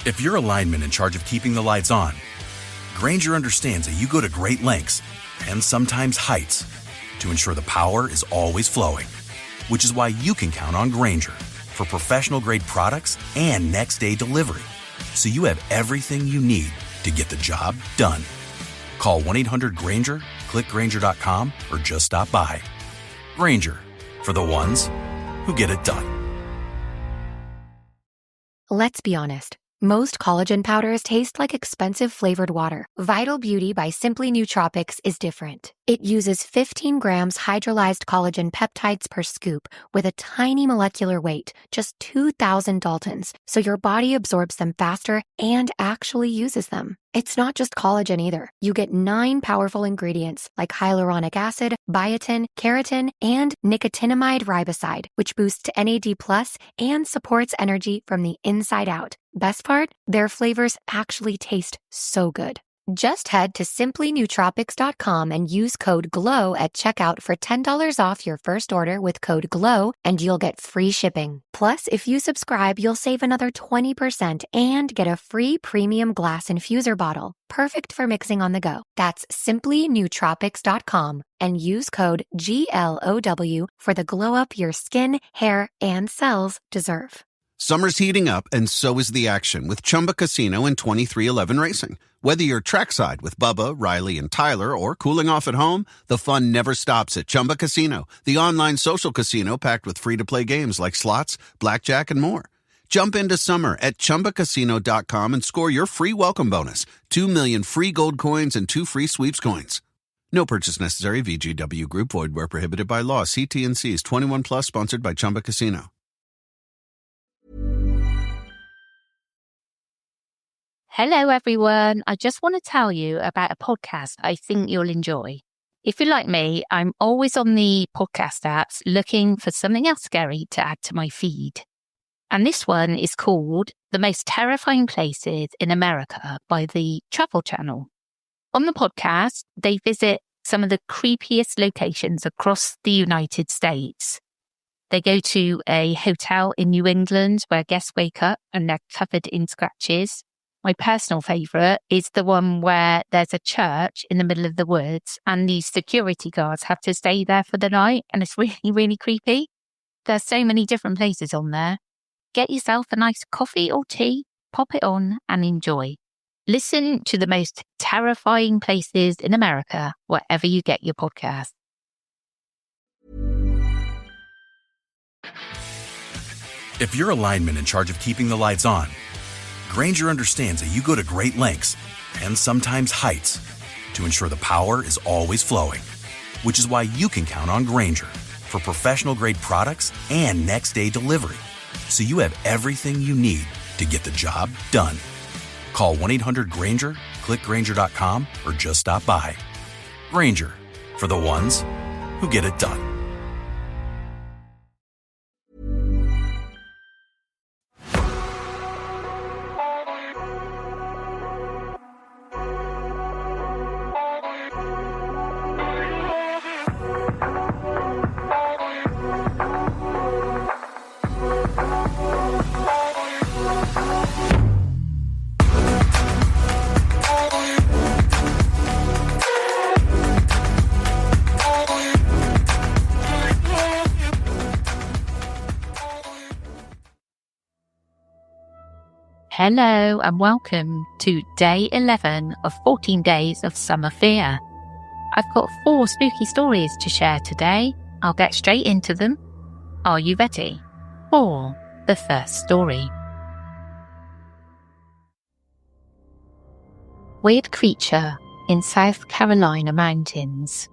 If you're a lineman in charge of keeping the lights on, Granger understands that you go to great lengths and sometimes heights to ensure the power is always flowing, which is why you can count on Granger for professional-grade products and next-day delivery, so you have everything you need to get the job done. Call 1-800-GRANGER, click Granger.com, or just stop by. Granger, for the ones who get it done. Let's be honest. Most collagen powders taste like expensive flavored water. Vital Beauty by Simply Nootropics is different. It uses 15 grams hydrolyzed collagen peptides per scoop with a tiny molecular weight, just 2,000 Daltons, so your body absorbs them faster and actually uses them. It's not just collagen either. You get 9 powerful ingredients like hyaluronic acid, biotin, keratin, and nicotinamide riboside, which boosts NAD+ and supports energy from the inside out. Best part? Their flavors actually taste so good. Just head to simplynootropics.com and use code GLOW at checkout for $10 off your first order with code GLOW, and you'll get free shipping. Plus, if you subscribe, you'll save another 20% and get a free premium glass infuser bottle, perfect for mixing on the go. That's simplynootropics.com and use code GLOW for the glow up your skin, hair, and cells deserve. Summer's heating up, and so is the action with Chumba Casino and 23XI Racing. Whether you're trackside with Bubba, Riley, and Tyler, or cooling off at home, the fun never stops at Chumba Casino, the online social casino packed with free-to-play games like slots, blackjack, and more. Jump into summer at ChumbaCasino.com and score your free welcome bonus, 2 million free gold coins and 2 free sweeps coins. No purchase necessary. VGW Group. Void where prohibited by law. See T&Cs. 21 plus. Sponsored by Chumba Casino. Hello, everyone. I just want to tell you about a podcast I think you'll enjoy. If you're like me, I'm always on the podcast apps looking for something else scary to add to my feed. And this one is called The Most Terrifying Places in America by the Travel Channel. On the podcast, they visit some of the creepiest locations across the United States. They go to a hotel in New England where guests wake up and they're covered in scratches. My personal favourite is the one where there's a church in the middle of the woods and the security guards have to stay there for the night, and it's really, really creepy. There's so many different places on there. Get yourself a nice coffee or tea, pop it on and enjoy. Listen to The Most Terrifying Places in America wherever you get your podcast. If you're a lineman in charge of keeping the lights on, Granger understands that you go to great lengths and sometimes heights to ensure the power is always flowing, which is why you can count on Granger for professional-grade products and next-day delivery, so you have everything you need to get the job done. Call 1-800-GRANGER, click Granger.com, or just stop by. Granger, for the ones who get it done. Hello and welcome to day 11 of 14 days of summer fear. I've got 4 spooky stories to share today. I'll get straight into them. Are you ready for the first story? Weird creature in South Carolina mountains.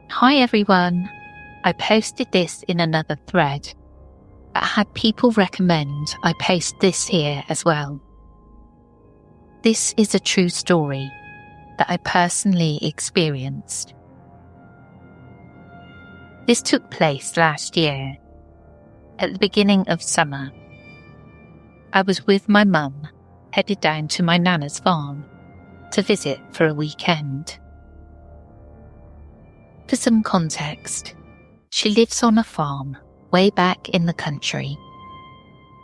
Hi everyone. I posted this in another thread, but had people recommend I post this here as well. This is a true story that I personally experienced. This took place last year, at the beginning of summer. I was with my mum, headed down to my nana's farm to visit for a weekend. For some context, she lives on a farm way back in the country.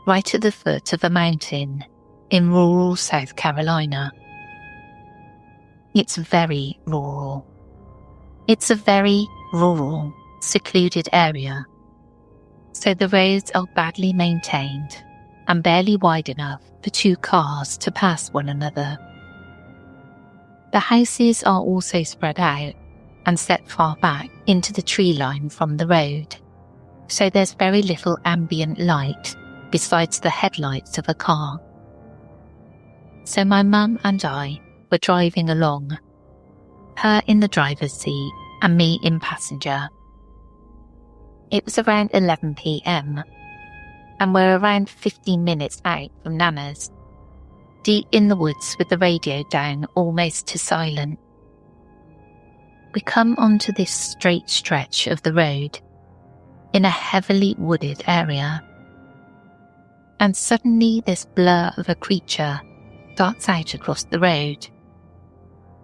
right at the foot of a mountain in rural South Carolina. It's very rural. It's a very rural, secluded area, so the roads are badly maintained and barely wide enough for two cars to pass one another. The houses are also spread out and set far back into the tree line from the road, so there's very little ambient light besides the headlights of a car. So my mum and I were driving along, her in the driver's seat and me in passenger. It was around 11 p.m, and we're around 15 minutes out from Nana's, deep in the woods with the radio down almost to silent. We come onto this straight stretch of the road in a heavily wooded area, and suddenly this blur of a creature darts out across the road,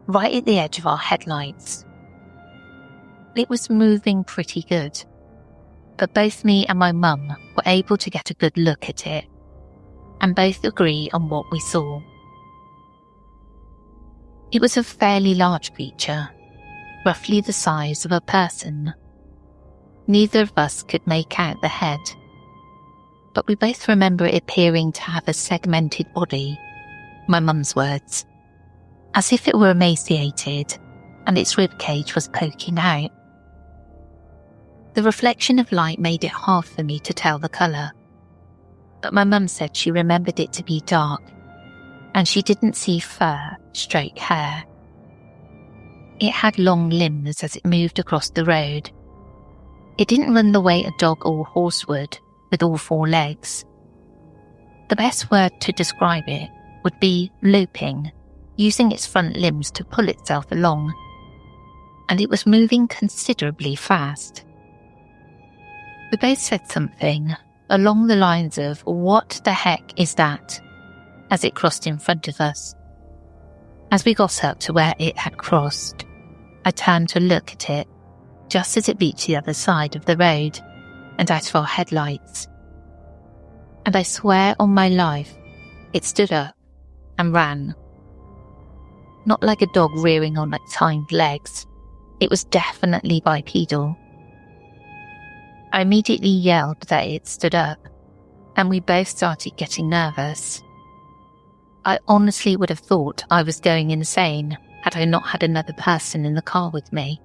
right at the edge of our headlights. It was moving pretty good, but both me and my mum were able to get a good look at it, and both agree on what we saw. It was a fairly large creature, roughly the size of a person. Neither of us could make out the head, but we both remember it appearing to have a segmented body, my mum's words, as if it were emaciated and its ribcage was poking out. The reflection of light made it hard for me to tell the colour, but my mum said she remembered it to be dark, and she didn't see fur/hair. It had long limbs as it moved across the road. It didn't run the way a dog or horse would, with all four legs. The best word to describe it would be loping, using its front limbs to pull itself along, and it was moving considerably fast. We both said something along the lines of, "What the heck is that?" as it crossed in front of us. As we got up to where it had crossed, I turned to look at it just as it reached the other side of the road and out of our headlights. And I swear on my life, it stood up and ran. Not like a dog rearing on its hind legs. It was definitely bipedal. I immediately yelled that it stood up, and we both started getting nervous. I honestly would have thought I was going insane had I not had another person in the car with me.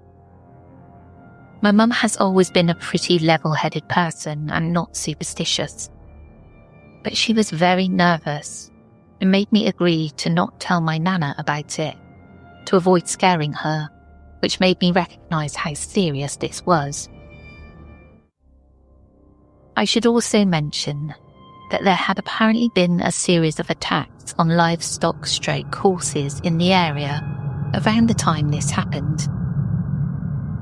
My mum has always been a pretty level-headed person and not superstitious, but she was very nervous and made me agree to not tell my Nana about it, to avoid scaring her, which made me recognise how serious this was. I should also mention that there had apparently been a series of attacks on livestock/horses in the area around the time this happened.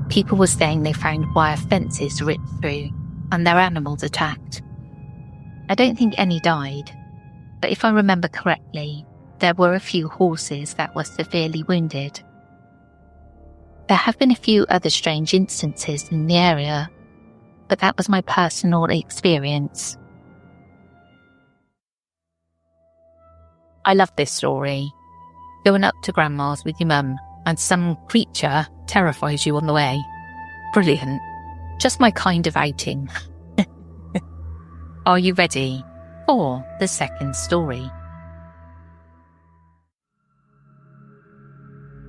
People were saying they found wire fences ripped through and their animals attacked. I don't think any died, but if I remember correctly, there were a few horses that were severely wounded. There have been a few other strange instances in the area, but that was my personal experience. I love this story. Going up to Grandma's with your mum and some creature terrifies you on the way. Brilliant. Just my kind of outing. Are you ready for the second story?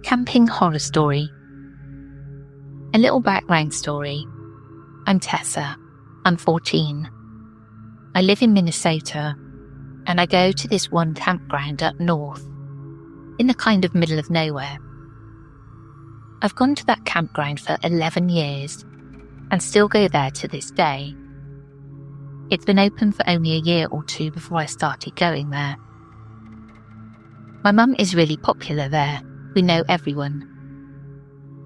Camping horror story. A little background story. I'm Tessa. I'm 14. I live in Minnesota, and I go to this one campground up north, in the kind of middle of nowhere. I've gone to that campground for 11 years, and still go there to this day. It's been open for only a year or two before I started going there. My mum is really popular there. We know everyone.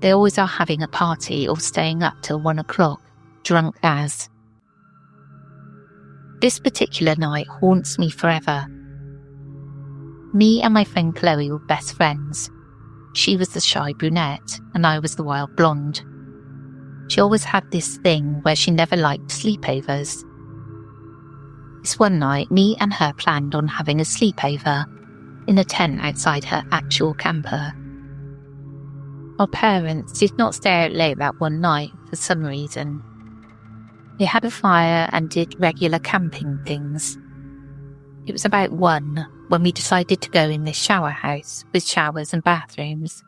They always are having a party or staying up till 1 o'clock, drunk as. This particular night haunts me forever. Me and my friend Chloe were best friends. She was the shy brunette and I was the wild blonde. She always had this thing where she never liked sleepovers. This one night, me and her planned on having a sleepover in a tent outside her actual camper. Our parents did not stay out late that one night for some reason. They had a fire and did regular camping things. It was about 1 when we decided to go in this shower house with showers and bathrooms.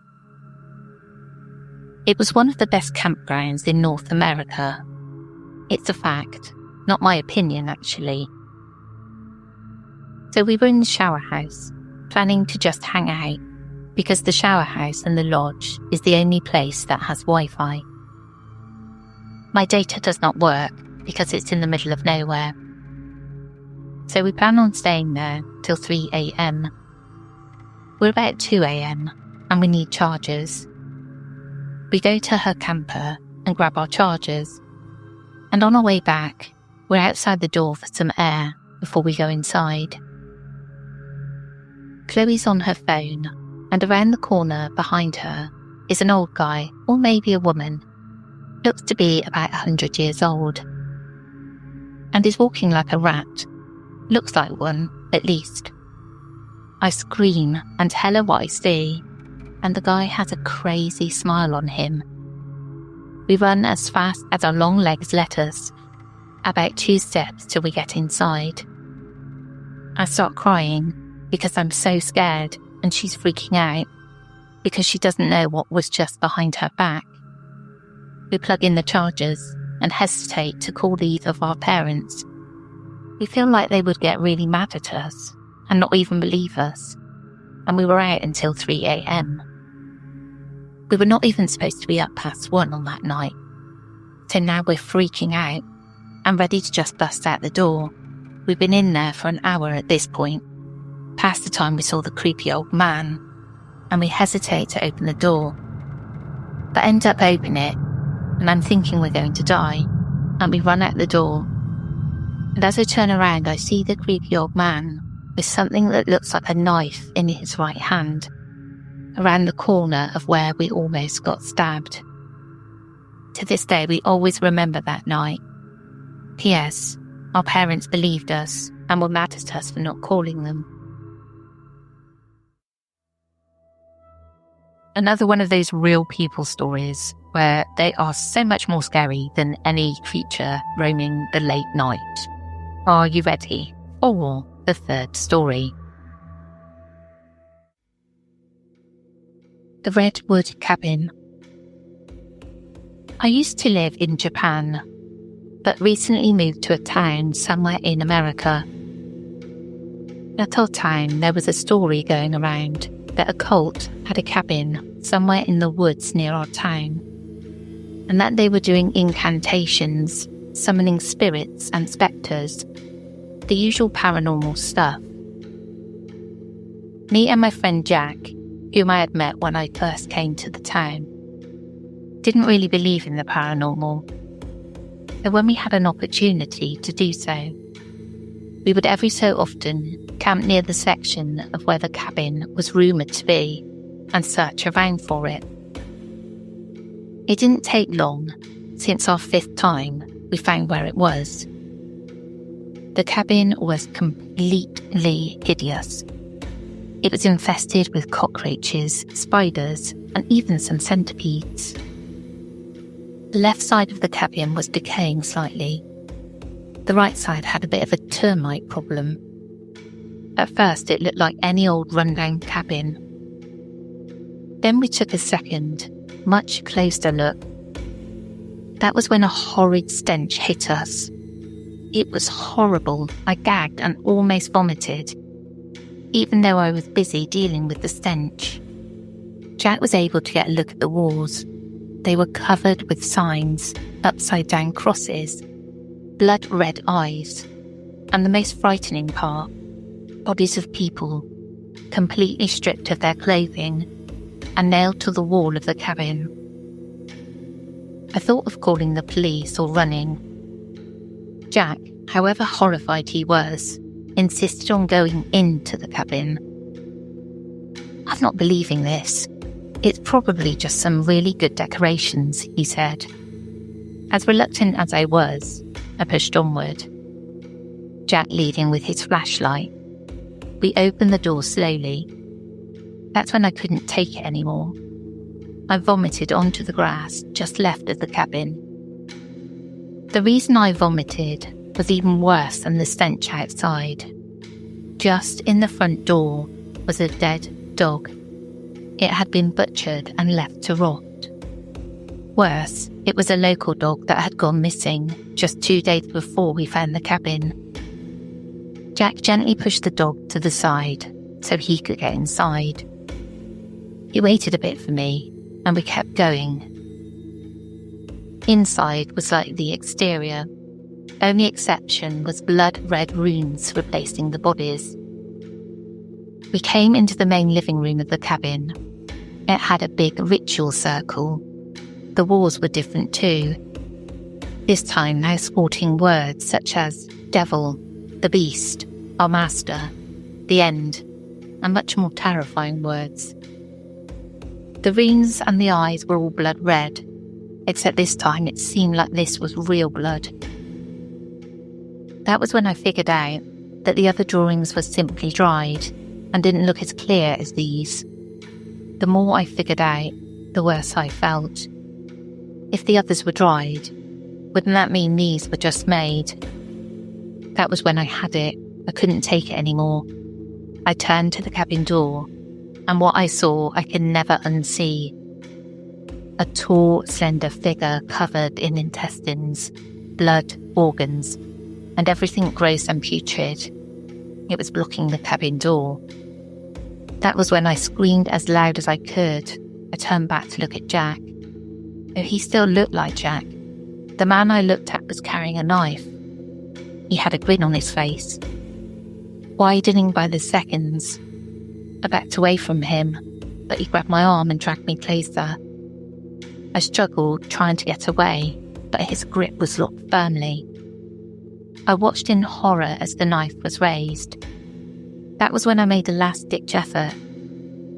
It was one of the best campgrounds in North America. It's a fact, not my opinion actually. So we were in the shower house, planning to just hang out, because the shower house and the lodge is the only place that has Wi-Fi. My data does not work because it's in the middle of nowhere. So we plan on staying there till 3 a.m. We're about 2 a.m. and we need chargers. We go to her camper and grab our chargers. And on our way back, we're outside the door for some air before we go inside. Chloe's on her phone, and around the corner behind her is an old guy, or maybe a woman. Looks to be about 100 years old. And is walking like a rat. Looks like one, at least. I scream and tell her what I see, and the guy has a crazy smile on him. We run as fast as our long legs let us, about 2 steps till we get inside. I start crying because I'm so scared, and she's freaking out because she doesn't know what was just behind her back. We plug in the chargers and hesitate to call either of our parents. We feel like they would get really mad at us and not even believe us, and we were out until 3 a.m. We were not even supposed to be up past 1 on that night, so now we're freaking out and ready to just bust out the door. We've been in there for an hour at this point, past the time we saw the creepy old man, and we hesitate to open the door, but end up opening it, and I'm thinking we're going to die, and we run out the door. And as I turn around, I see the creepy old man with something that looks like a knife in his right hand, around the corner of where we almost got stabbed. To this day, we always remember that night. P.S. Our parents believed us and were mad at us for not calling them. Another one of those real people stories where they are so much more scary than any creature roaming the late night. Are you ready for the third story? The Redwood Cabin. I used to live in Japan, but recently moved to a town somewhere in America. At our town, there was a story going around that a cult had a cabin somewhere in the woods near our town, and that they were doing incantations, summoning spirits and spectres, the usual paranormal stuff. Me and my friend Jack, whom I had met when I first came to the town, didn't really believe in the paranormal. So when we had an opportunity to do so, we would every so often camp near the section of where the cabin was rumoured to be and search around for it. It didn't take long, since our 5th time we found where it was. The cabin was completely hideous. It was infested with cockroaches, spiders, and even some centipedes. The left side of the cabin was decaying slightly. The right side had a bit of a termite problem. At first, it looked like any old rundown cabin. Then we took a second, much closer look. That was when a horrid stench hit us. It was horrible. I gagged and almost vomited, even though I was busy dealing with the stench. Jack was able to get a look at the walls. They were covered with signs, upside-down crosses, blood-red eyes, and the most frightening part, bodies of people, completely stripped of their clothing and nailed to the wall of the cabin. I thought of calling the police or running. Jack, however horrified he was, insisted on going into the cabin. I'm not believing this. It's probably just some really good decorations, he said. As reluctant as I was, I pushed onward. Jack leading with his flashlight. We opened the door slowly. That's when I couldn't take it anymore. I vomited onto the grass just left of the cabin. The reason I vomited was even worse than the stench outside. Just in the front door was a dead dog. It had been butchered and left to rot. Worse, it was a local dog that had gone missing just 2 days before we found the cabin. Jack gently pushed the dog to the side so he could get inside. He waited a bit for me, and we kept going. Inside was like the exterior. Only exception was blood-red runes replacing the bodies. We came into the main living room of the cabin. It had a big ritual circle. The walls were different too. This time now sporting words such as devil, the beast, our master, the end, and much more terrifying words. The rings and the eyes were all blood red, except this time it seemed like this was real blood. That was when I figured out that the other drawings were simply dried and didn't look as clear as these. The more I figured out, the worse I felt. If the others were dried, wouldn't that mean these were just made? That was when I had it. I couldn't take it anymore. I turned to the cabin door, and what I saw I can never unsee. A tall, slender figure covered in intestines, blood, organs, and everything gross and putrid. It was blocking the cabin door. That was when I screamed as loud as I could. I turned back to look at Jack. Oh, he still looked like Jack. The man I looked at was carrying a knife. He had a grin on his face, widening by the seconds. I backed away from him, but he grabbed my arm and dragged me closer. I struggled, trying to get away, but his grip was locked firmly. I watched in horror as the knife was raised. That was when I made a last-ditch effort.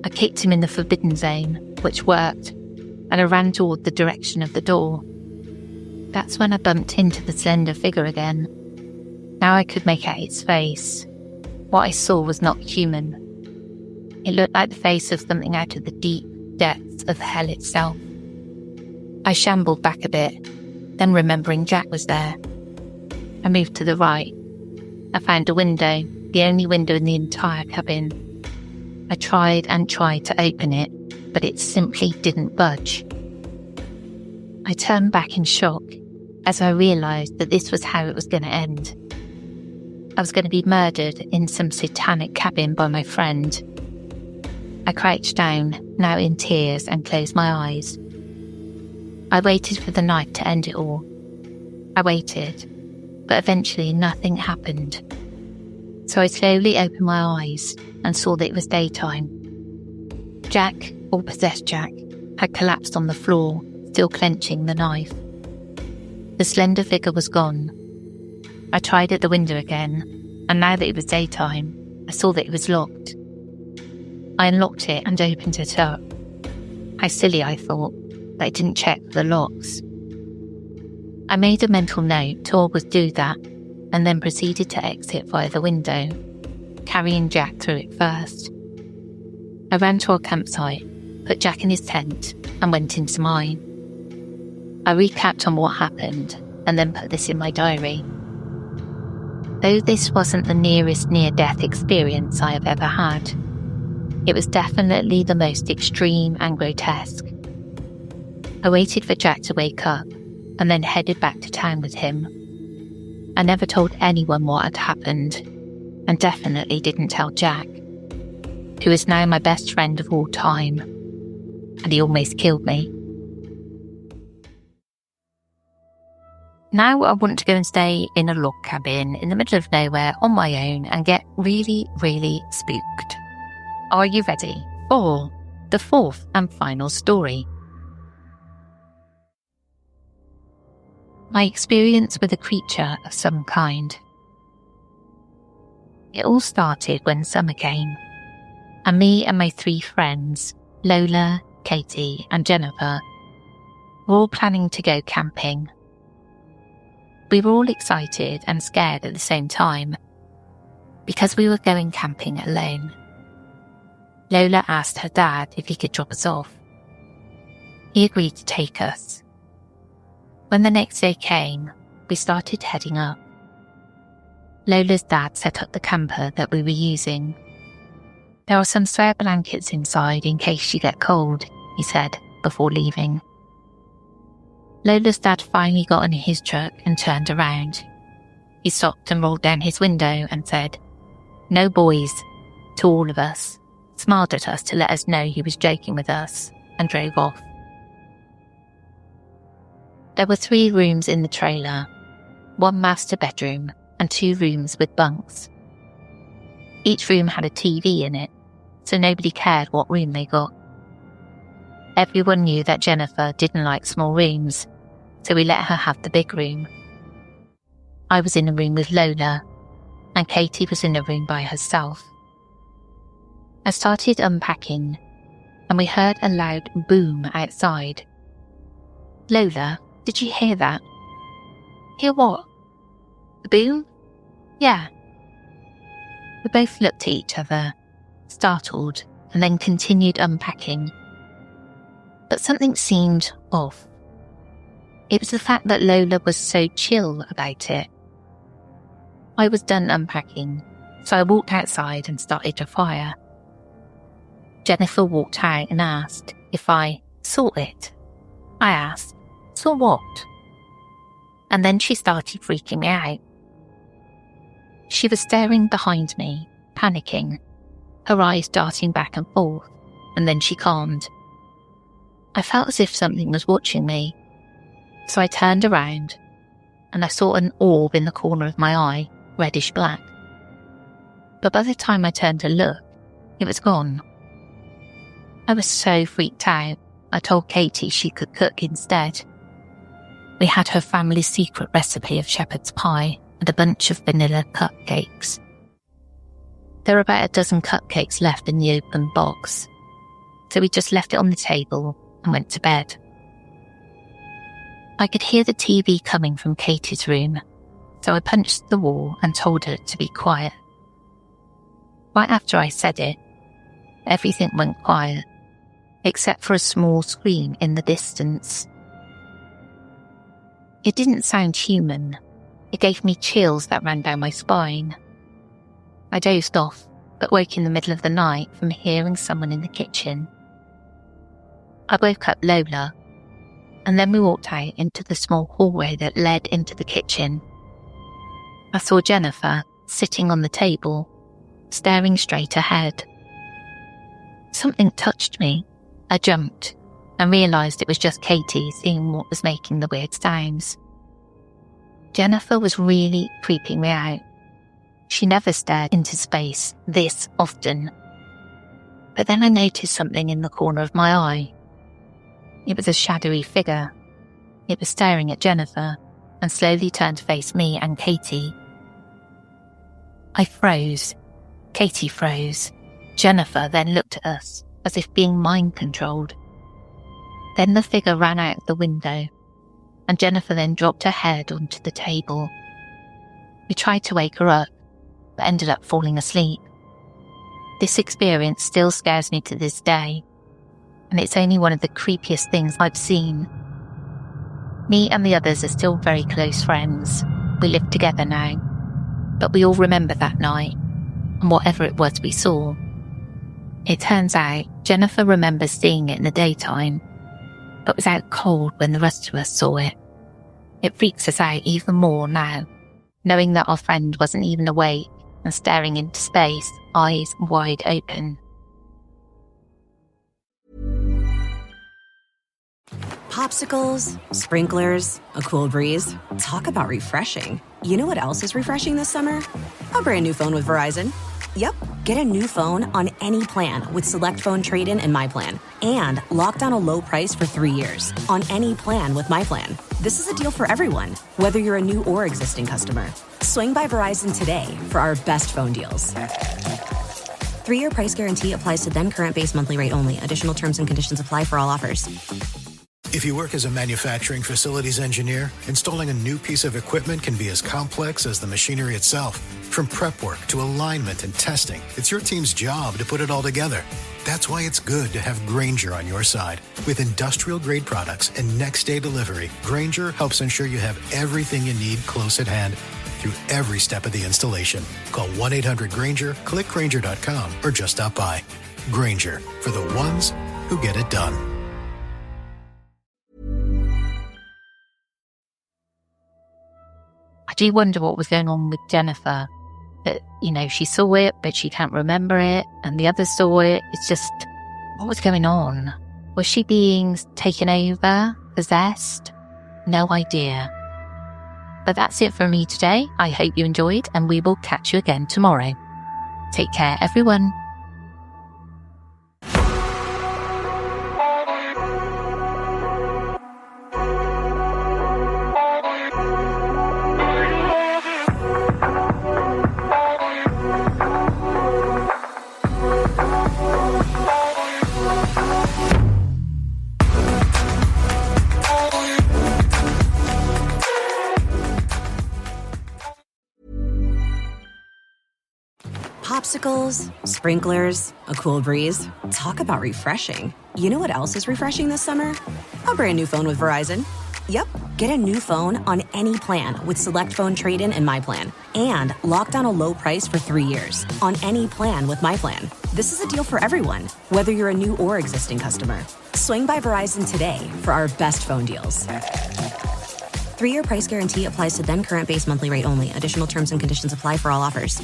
I kicked him in the forbidden zone, which worked, and I ran toward the direction of the door. That's when I bumped into the slender figure again. Now I could make out its face. What I saw was not human. It looked like the face of something out of the deep depths of hell itself. I shambled back a bit, then remembering Jack was there. I moved to the right. I found a window, the only window in the entire cabin. I tried and tried to open it, but it simply didn't budge. I turned back in shock as I realised that this was how it was going to end. I was going to be murdered in some satanic cabin by my friend. I crouched down, now in tears, and closed my eyes. I waited for the night to end it all. I waited, but eventually nothing happened. So I slowly opened my eyes and saw that it was daytime. Jack, or possessed Jack, had collapsed on the floor, still clenching the knife. The slender figure was gone. I tried at the window again, and now that it was daytime, I saw that it was locked. I unlocked it and opened it up. How silly, I thought, that I didn't check for the locks. I made a mental note to always do that, and then proceeded to exit via the window, carrying Jack through it first. I ran to our campsite, put Jack in his tent, and went into mine. I recapped on what happened, and then put this in my diary. Though this wasn't the nearest near-death experience I have ever had, it was definitely the most extreme and grotesque. I waited for Jack to wake up, and then headed back to town with him. I never told anyone what had happened, and definitely didn't tell Jack, who is now my best friend of all time, and he almost killed me. Now I want to go and stay in a log cabin in the middle of nowhere on my own and get really, really spooked. Are you ready for the fourth and final story? My experience with a creature of some kind. It all started when summer came, and me and my 3 friends, Lola, Katie and Jennifer, were all planning to go camping. We were all excited and scared at the same time, because we were going camping alone. Lola asked her dad if he could drop us off. He agreed to take us. When the next day came, we started heading up. Lola's dad set up the camper that we were using. There are some spare blankets inside in case you get cold, he said before leaving. Lola's dad finally got in his truck and turned around. He stopped and rolled down his window and said, "No boys," to all of us, smiled at us to let us know he was joking with us, and drove off. There were 3 rooms in the trailer, 1 master bedroom and 2 rooms with bunks. Each room had a TV in it, so nobody cared what room they got. Everyone knew that Jennifer didn't like small rooms, so we let her have the big room. I was in a room with Lola, and Katie was in a room by herself. I started unpacking, and we heard a loud boom outside. "Lola, did you hear that?" "Hear what?" "The boom?" "Yeah." We both looked at each other, startled, and then continued unpacking. But something seemed off. It was the fact that Lola was so chill about it. I was done unpacking, so I walked outside and started a fire. Jennifer walked out and asked if I saw it. I asked, "Saw what?" And then she started freaking me out. She was staring behind me, panicking, her eyes darting back and forth, and then she calmed. I felt as if something was watching me, so I turned around and I saw an orb in the corner of my eye, reddish black. But by the time I turned to look, it was gone. I was so freaked out, I told Katie she could cook instead. We had her family's secret recipe of shepherd's pie and a bunch of vanilla cupcakes. There were about a dozen cupcakes left in the open box, so we just left it on the table and went to bed. I could hear the TV coming from Katie's room, so I punched the wall and told her to be quiet. Right after I said it, everything went quiet, except for a small scream in the distance. It didn't sound human. It gave me chills that ran down my spine. I dozed off, but woke in the middle of the night from hearing someone in the kitchen. I woke up Lola, and then we walked out into the small hallway that led into the kitchen. I saw Jennifer sitting on the table, staring straight ahead. Something touched me. I jumped and realised it was just Katie seeing what was making the weird sounds. Jennifer was really creeping me out. She never stared into space this often. But then I noticed something in the corner of my eye. It was a shadowy figure. It was staring at Jennifer and slowly turned to face me and Katie. I froze. Katie froze. Jennifer then looked at us as if being mind-controlled. Then the figure ran out the window, and Jennifer then dropped her head onto the table. We tried to wake her up, but ended up falling asleep. This experience still scares me to this day, and it's only one of the creepiest things I've seen. Me and the others are still very close friends. We live together now, but we all remember that night, and whatever it was we saw. It turns out Jennifer remembers seeing it in the daytime, but was out cold when the rest of us saw it. It freaks us out even more now, knowing that our friend wasn't even awake and staring into space, eyes wide open. Popsicles, sprinklers, a cool breeze. Talk about refreshing. You know what else is refreshing this summer? A brand new phone with Verizon. Yep, get a new phone on any plan with Select Phone Trade-in and My Plan. And lock down a low price for 3 years on any plan with My Plan. This is a deal for everyone, whether you're a new or existing customer. Swing by Verizon today for our best phone deals. 3-year price guarantee applies to then current base monthly rate only. Additional terms and conditions apply for all offers. If you work as a manufacturing facilities engineer, installing a new piece of equipment can be as complex as the machinery itself. From prep work to alignment and testing, it's your team's job to put it all together. That's why it's good to have Grainger on your side. With industrial-grade products and next-day delivery, Grainger helps ensure you have everything you need close at hand through every step of the installation. Call 1-800-GRAINGER, click Grainger.com, or just stop by. Grainger, for the ones who get it done. I do wonder what was going on with Jennifer. That, she saw it, but she can't remember it. And the others saw it. It's just, what was going on? Was she being taken over? Possessed? No idea. But that's it for me today. I hope you enjoyed, and we will catch you again tomorrow. Take care, everyone. Popsicles, sprinklers, a cool breeze. Talk about refreshing. You know what else is refreshing this summer? A brand new phone with Verizon. Yep, get a new phone on any plan with Select Phone Trade-in and My Plan. And lock down a low price for 3 years on any plan with My Plan. This is a deal for everyone, whether you're a new or existing customer. Swing by Verizon today for our best phone deals. 3-year price guarantee applies to then current base monthly rate only. Additional terms and conditions apply for all offers.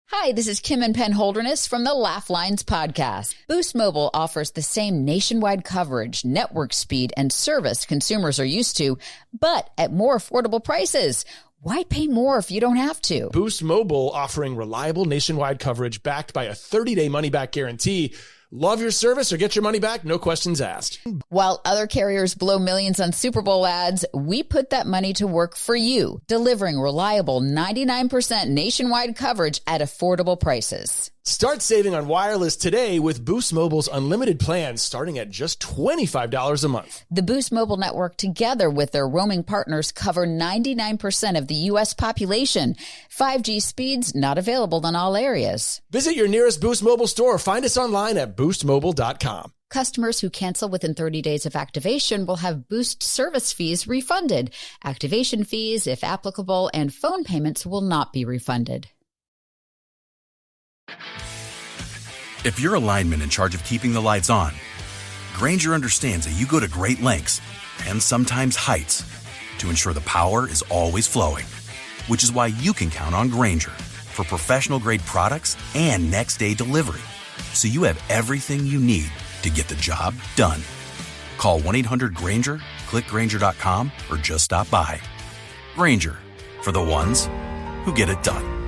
Hi, this is Kim and Penn Holderness from the Laugh Lines podcast. Boost Mobile offers the same nationwide coverage, network speed, and service consumers are used to, but at more affordable prices. Why pay more if you don't have to? Boost Mobile offering reliable nationwide coverage backed by a 30-day money-back guarantee. Love your service or get your money back, no questions asked. While other carriers blow millions on Super Bowl ads, we put that money to work for you, delivering reliable 99% nationwide coverage at affordable prices. Start saving on wireless today with Boost Mobile's unlimited plans starting at just $25 a month. The Boost Mobile network, together with their roaming partners, cover 99% of the U.S. population. 5G speeds not available in all areas. Visit your nearest Boost Mobile store or find us online at boostmobile.com. Customers who cancel within 30 days of activation will have Boost service fees refunded. Activation fees, if applicable, and phone payments will not be refunded. If you're a lineman in charge of keeping the lights on, Grainger understands that you go to great lengths and sometimes heights to ensure the power is always flowing, which is why you can count on Grainger for professional-grade products and next-day delivery, so you have everything you need to get the job done. Call 1-800-GRAINGER, click Grainger.com, or just stop by. Grainger, for the ones who get it done.